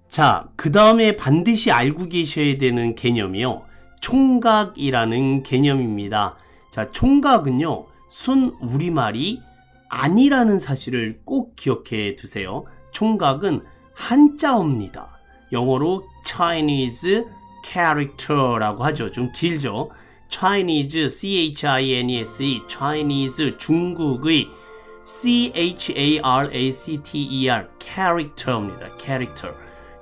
자, 그 다음에 반드시 알고 계셔야 되는 개념이요. 총각이라는 개념입니다. 자, 총각은요, 순 우리말이 아니라는 사실을 꼭 기억해 두세요. 총각은 한자어입니다. 영어로 Chinese character라고 하죠. 좀 길죠. Chinese, C-H-I-N-E-S-E, Chinese, 중국의 C-H-A-R-A-C-T-E-R, character입니다. character.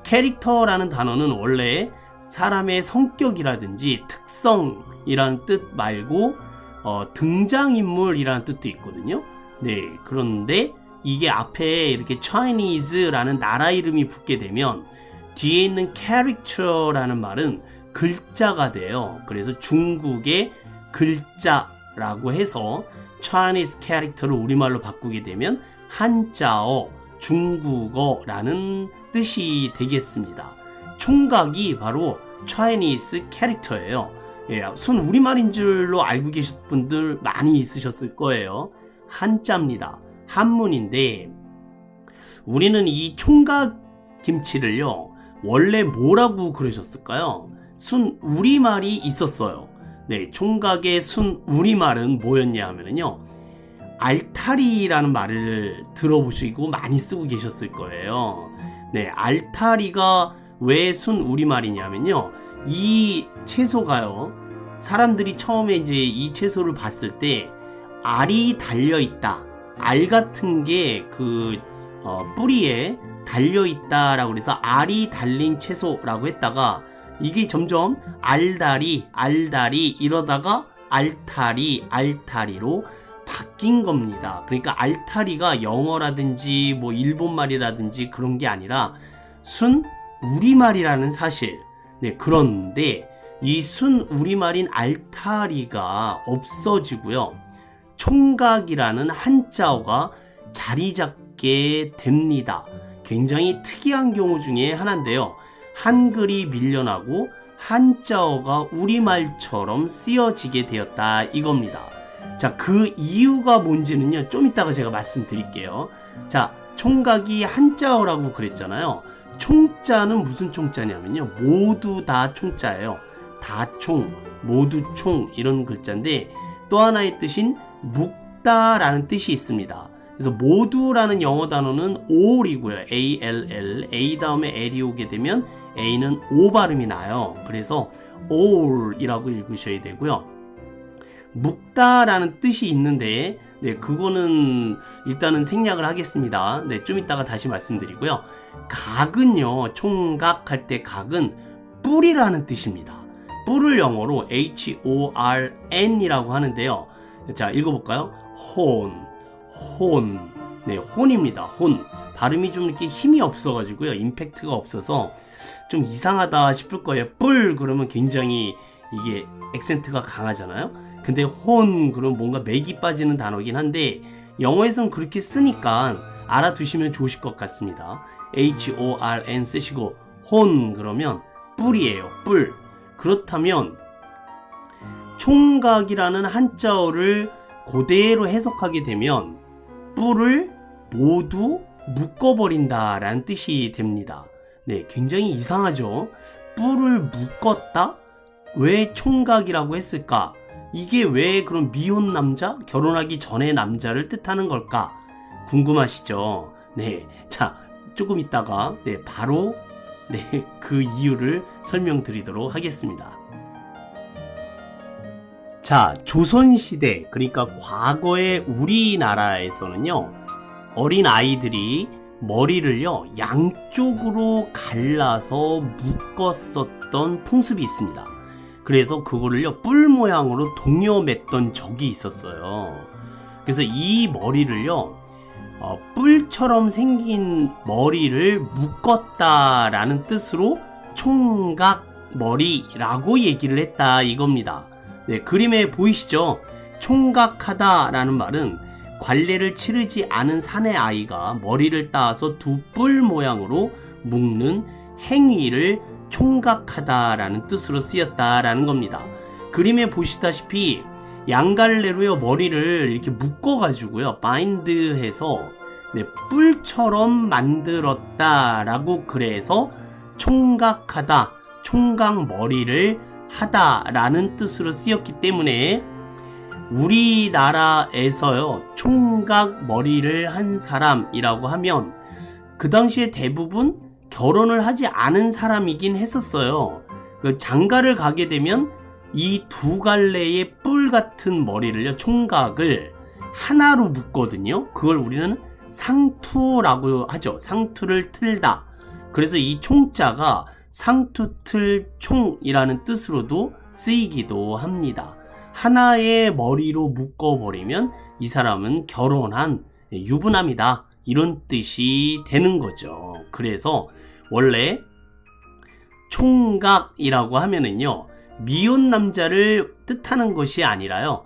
캐릭터라는 단어는 원래 사람의 성격이라든지 특성이라는 뜻 말고 등장인물이라는 뜻도 있거든요. 네, 그런데 이게 앞에 이렇게 Chinese라는 나라 이름이 붙게 되면 뒤에 있는 character라는 말은 글자가 돼요. 그래서 중국의 글자라고 해서 Chinese character를 우리말로 바꾸게 되면 한자어, 중국어라는 뜻이 되겠습니다. 총각이 바로 Chinese character예요. 예, 순 우리말인 줄로 알고 계신 분들 많이 있으셨을 거예요. 한자입니다. 한문인데 우리는 이 총각 김치를요 원래 뭐라고 그러셨을까요? 순 우리말이 있었어요. 네, 총각의 순 우리말은 뭐였냐 하면요 알타리라는 말을 들어보시고 많이 쓰고 계셨을 거예요. 네, 알타리가 왜 순 우리말이냐면요 이 채소가요 사람들이 처음에 이제 이 채소를 봤을 때 알이 달려있다, 알 같은 게 그 뿌리에 달려있다라고 그래서 알이 달린 채소라고 했다가 이게 점점 알다리 이러다가 알타리로 바뀐 겁니다. 그러니까 알타리가 영어라든지 뭐 일본말이라든지 그런 게 아니라 순 우리말이라는 사실. 네, 그런데 이 순 우리말인 알타리가 없어지고요. 총각이라는 한자어가 자리 잡게 됩니다. 굉장히 특이한 경우 중에 하나인데요. 한글이 밀려나고 한자어가 우리말처럼 쓰여지게 되었다 이겁니다. 자, 그 이유가 뭔지는요 좀 이따가 제가 말씀드릴게요. 자, 총각이 한자어라고 그랬잖아요. 총자는 무슨 총자냐면요 모두 다 총자예요. 다총, 모두 총 이런 글자인데 또 하나의 뜻인 묵다라는 뜻이 있습니다. 그래서 모두라는 영어 단어는 all이고요. A-L-L, A 다음에 L이 오게 되면 A는 O 발음이 나요. 그래서 all이라고 읽으셔야 되고요. 묵다라는 뜻이 있는데 네, 그거는 일단은 생략을 하겠습니다. 네, 좀 이따가 다시 말씀드리고요. 각은요, 총각 할 때 각은 뿔이라는 뜻입니다. 뿔을 영어로 H-O-R-N이라고 하는데요. 자, 읽어볼까요? 혼. 네, 혼입니다. 혼. 발음이 좀 이렇게 힘이 없어가지고요. 임팩트가 없어서 좀 이상하다 싶을 거예요. 뿔 그러면 굉장히 이게 액센트가 강하잖아요. 근데 혼 그러면 뭔가 맥이 빠지는 단어긴 한데 영어에선 그렇게 쓰니까 알아두시면 좋으실 것 같습니다. H-O-R-N 쓰시고 혼 그러면 뿔이에요. 뿔. 그렇다면 총각이라는 한자어를 그대로 해석하게 되면 뿔을 모두 묶어버린다 라는 뜻이 됩니다. 네, 굉장히 이상하죠? 뿔을 묶었다? 왜 총각이라고 했을까? 이게 왜 그런 미혼 남자? 결혼하기 전의 남자를 뜻하는 걸까? 궁금하시죠? 네, 자, 조금 있다가 바로 그 이유를 설명드리도록 하겠습니다. 자, 조선시대, 그러니까 과거의 우리나라에서는요, 어린 아이들이 머리를요, 양쪽으로 갈라서 묶었었던 풍습이 있습니다. 그래서 그거를요, 뿔 모양으로 동여맸던 적이 있었어요. 그래서 이 머리를요, 뿔처럼 생긴 머리를 묶었다라는 뜻으로 총각머리라고 얘기를 했다 이겁니다. 네, 그림에 보이시죠? 총각하다 라는 말은 관례를 치르지 않은 사내 아이가 머리를 따서 두 뿔 모양으로 묶는 행위를 총각하다 라는 뜻으로 쓰였다라는 겁니다. 그림에 보시다시피 양갈래로요 머리를 이렇게 묶어 가지고요 바인드해서 뿔처럼 만들었다라고 그래서 총각하다, 총각머리를 하다라는 뜻으로 쓰였기 때문에 우리나라에서요, 총각머리를 한 사람이라고 하면 그 당시에 대부분 결혼을 하지 않은 사람이긴 했었어요. 그 장가를 가게 되면 이 두 갈래의 뿔 같은 머리를요, 총각을 하나로 묶거든요. 그걸 우리는 상투라고 하죠. 상투를 틀다. 그래서 이 총자가 상투틀 총이라는 뜻으로도 쓰이기도 합니다. 하나의 머리로 묶어버리면 이 사람은 결혼한 유부남이다, 이런 뜻이 되는 거죠. 그래서 원래 총각이라고 하면은요, 미혼 남자를 뜻하는 것이 아니라요,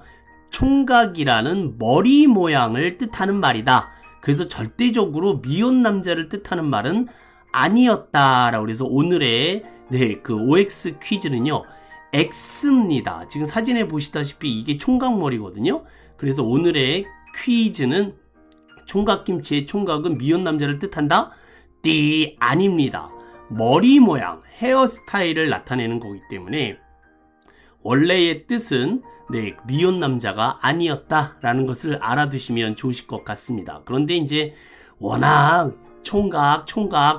총각이라는 머리 모양을 뜻하는 말이다. 그래서 절대적으로 미혼 남자를 뜻하는 말은 아니었다라고. 그래서 오늘의 그 OX 퀴즈는요, X입니다. 지금 사진에 보시다시피 이게 총각머리거든요. 그래서 오늘의 퀴즈는 총각김치의 총각은 미혼 남자를 뜻한다? 띠, 아닙니다. 머리 모양, 헤어스타일을 나타내는 거기 때문에 원래의 뜻은 미혼 남자가 아니었다라는 것을 알아두시면 좋으실 것 같습니다. 그런데 이제 워낙 총각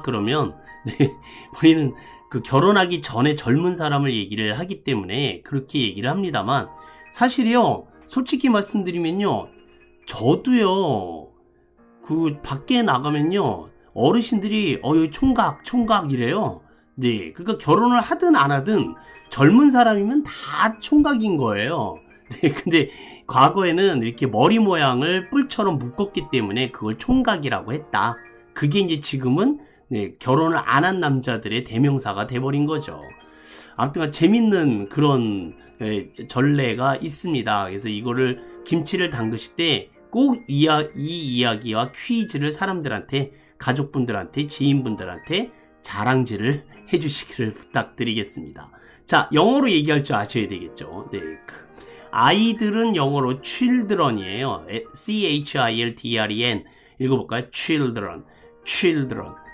그러면 우리는 그 결혼하기 전에 젊은 사람을 얘기를 하기 때문에 그렇게 얘기를 합니다만, 사실이요, 솔직히 말씀드리면요, 저도요, 그 밖에 나가면요, 어르신들이 여기 총각 이래요. 네, 그러니까 결혼을 하든 안 하든 젊은 사람이면 다 총각인 거예요. 네, 근데 과거에는 이렇게 머리 모양을 뿔처럼 묶었기 때문에 그걸 총각이라고 했다. 그게 이제 지금은 결혼을 안 한 남자들의 대명사가 돼버린 거죠. 아무튼 재밌는 그런 전례가 있습니다. 그래서 이거를 김치를 담그실 때 꼭 이 이야기와 퀴즈를 사람들한테, 가족분들한테, 지인분들한테 자랑질을 해주시기를 부탁드리겠습니다. 자, 영어로 얘기할 줄 아셔야 되겠죠. 네, 아이들은 영어로 children이에요. children. 읽어볼까요? children.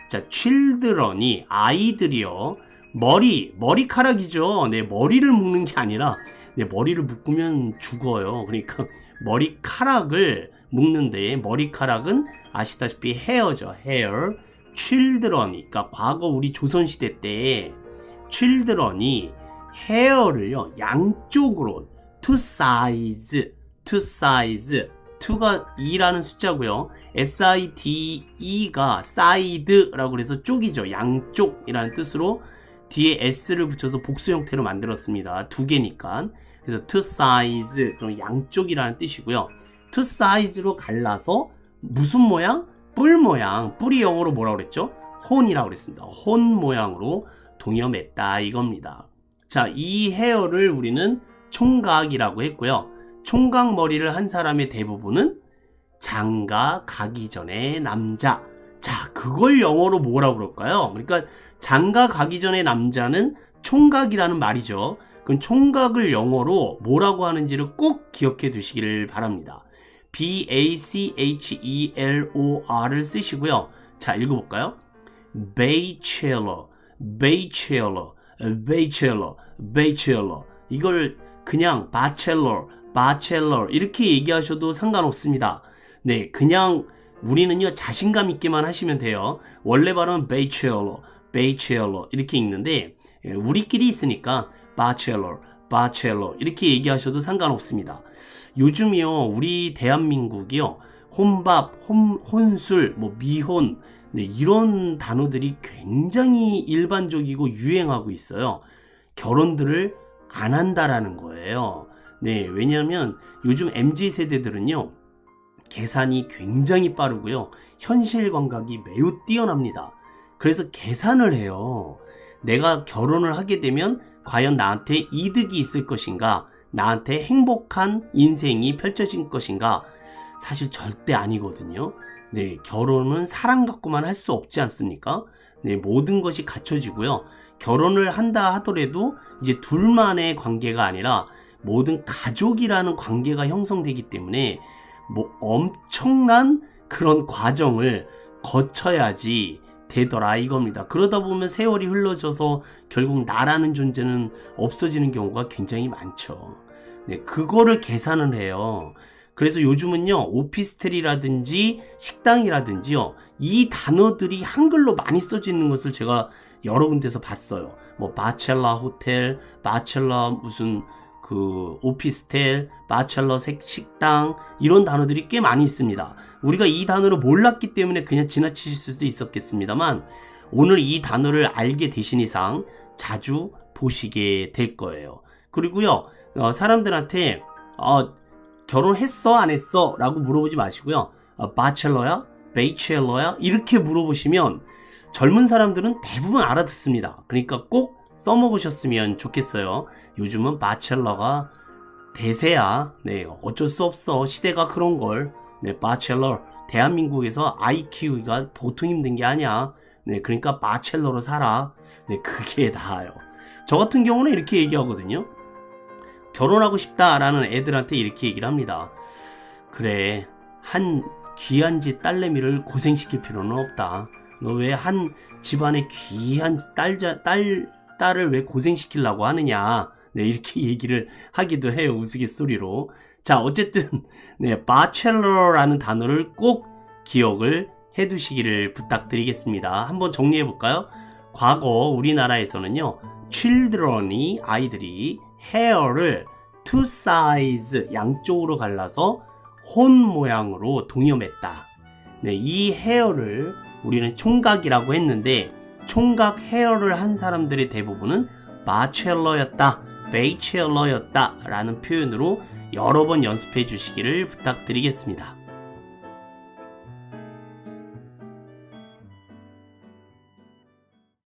자, children이 아이들이요, 머리카락이죠. 네, 머리를 묶는 게 아니라, 머리를 묶으면 죽어요. 그러니까 머리카락을 묶는데, 머리카락은 아시다시피 헤어죠. hair. children이, 그러니까 과거 우리 조선시대 때 children이 헤어를요, 양쪽으로 two sides, 2가 2라는 숫자고요. side가 side라고 그래서 쪽이죠. 양쪽이라는 뜻으로 뒤에 s를 붙여서 복수 형태로 만들었습니다. 두 개니까. 그래서 two sides, 그럼 양쪽이라는 뜻이고요. two sides로 갈라서 무슨 모양? 뿔 모양. 뿔이 영어로 뭐라고 그랬죠? 혼이라고 그랬습니다. 혼 모양으로 동여맸다, 이겁니다. 자, 이 헤어를 우리는 총각이라고 했고요. 총각 머리를 한 사람의 대부분은 장가 가기 전에 남자. 자, 그걸 영어로 뭐라고 그럴까요? 그러니까 장가 가기 전에 남자는 총각이라는 말이죠. 그럼 총각을 영어로 뭐라고 하는지를 꼭 기억해 두시기를 바랍니다. bachelor를 쓰시고요. 자, 읽어볼까요? bachelor. 이걸 그냥 bachelor 이렇게 얘기하셔도 상관없습니다. 네, 그냥 우리는요, 자신감 있게만 하시면 돼요. 원래 발음은 bachelor 이렇게 읽는데, 우리끼리 있으니까 bachelor 이렇게 얘기하셔도 상관없습니다. 요즘이요, 우리 대한민국이요, 혼밥, 혼술, 미혼, 이런 단어들이 굉장히 일반적이고 유행하고 있어요. 결혼들을 안 한다라는 거예요. 네, 왜냐하면 요즘 MZ세대들은요, 계산이 굉장히 빠르고요, 현실 감각이 매우 뛰어납니다. 그래서 계산을 해요. 내가 결혼을 하게 되면 과연 나한테 이득이 있을 것인가, 나한테 행복한 인생이 펼쳐질 것인가? 사실 절대 아니거든요. 네, 결혼은 사랑 갖고만 할 수 없지 않습니까? 네, 모든 것이 갖춰지고요. 결혼을 한다 하더라도 이제 둘만의 관계가 아니라 모든 가족이라는 관계가 형성되기 때문에 엄청난 그런 과정을 거쳐야지 되더라 이겁니다. 그러다 보면 세월이 흘러져서 결국 나라는 존재는 없어지는 경우가 굉장히 많죠. 네, 그거를 계산을 해요. 그래서 요즘은요, 오피스텔이라든지 식당이라든지요, 이 단어들이 한글로 많이 써지는 것을 제가 여러 군데서 봤어요. 뭐 바첼라 호텔, 바첼라 무슨 그 오피스텔, 바첼러 식당, 이런 단어들이 꽤 많이 있습니다. 우리가 이 단어를 몰랐기 때문에 그냥 지나치실 수도 있었겠습니다만, 오늘 이 단어를 알게 되신 이상 자주 보시게 될 거예요. 그리고요, 사람들한테 결혼했어 안 했어 라고 물어보지 마시고요, 바첼러야? 베이첼러야? 이렇게 물어보시면 젊은 사람들은 대부분 알아듣습니다. 그러니까 꼭 써먹으셨으면 좋겠어요. 요즘은 바첼러가 대세야. 네, 어쩔 수 없어. 시대가 그런 걸. 네, 바첼러. 대한민국에서 아이 키우기가 보통 힘든 게 아니야. 네, 그러니까 바첼러로 살아. 네, 그게 나아요. 저 같은 경우는 이렇게 얘기하거든요. 결혼하고 싶다라는 애들한테 이렇게 얘기를 합니다. 그래, 한 귀한 집 딸내미를 고생시킬 필요는 없다. 너 왜 한 집안의 귀한 딸을 왜 고생시키려고 하느냐. 네, 이렇게 얘기를 하기도 해요. 우스갯소리로. 자, 어쨌든 네, 바첼러라는 단어를 꼭 기억을 해 두시기를 부탁드리겠습니다. 한번 정리해 볼까요? 과거 우리나라에서는요, children이, 아이들이 hair를 two sides, 양쪽으로 갈라서 혼 모양으로 동여맸다. 네, 이 hair를 우리는 총각이라고 했는데, 총각 헤어를 한 사람들의 대부분은 바첼러였다, 베이첼러였다 라는 표현으로 여러 번 연습해 주시기를 부탁드리겠습니다.